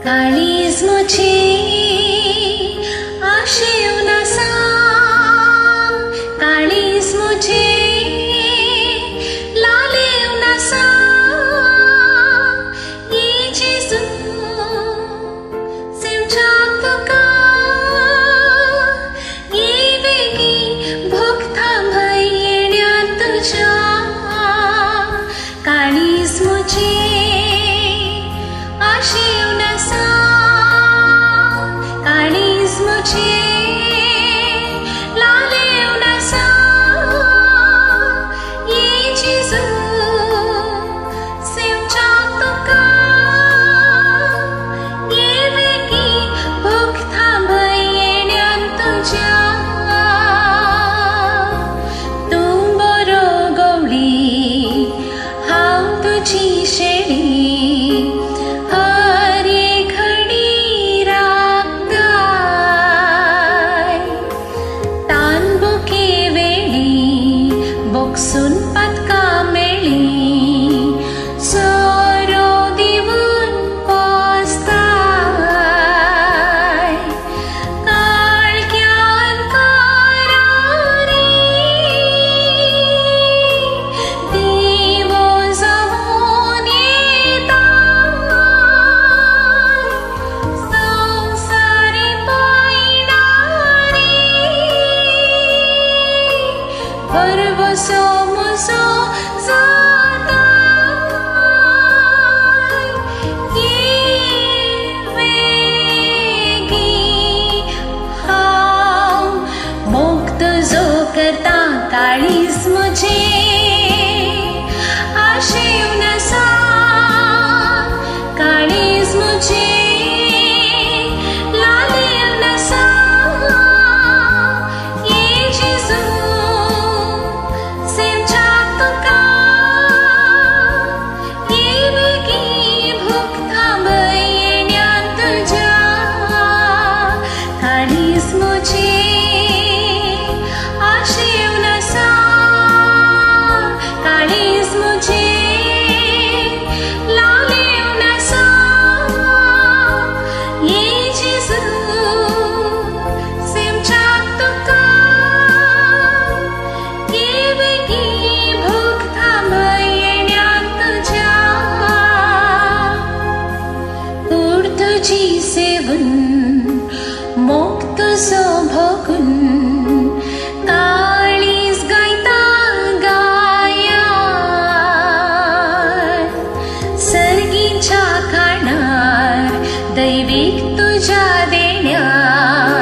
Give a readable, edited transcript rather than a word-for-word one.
काळीज मुझे आशेव नसा, काळीज मुझे लालेव नसा, ये जेजू सेवचाक तुका ये वेगी भोगता भय येण्यात तुझ्या, काळीज मुझे आशेव नसा, काळीज मुझे लालेव नसा, ये जेजू सेवचाक तुका ये वेगी भोगता भय येण्यात तुझ्या, तूं बरो गवळी हांव तुजी शेळी, बोगसून पत्का मेळ्ळी सोरो दिवून पोसताय, काळक्यान कारारी दिवो जावून येताय, संवसारी पळणारी भरवसो म्हजो जाताय, ये वेगी हांव मोग तुजो करता, काळीज मुझे आशेव नसा, काळीज मुझे लालेव नसा, ये जेजू सेवचाक तुका ये वेगी भोगता भय येण्यात तुझ्या, काळीज मुझे आशेव नसा, काळीज मुझे लालेव नसा, ये जेजू सेवचाक तुका ये वेगी भोगता भय येण्यात तुझ्या, कूड तुजी सेवून मोग तुजो भोगून काळीज गायता गायान, सर्गीच्या खाणार दैवीक तुझ्या देण्यात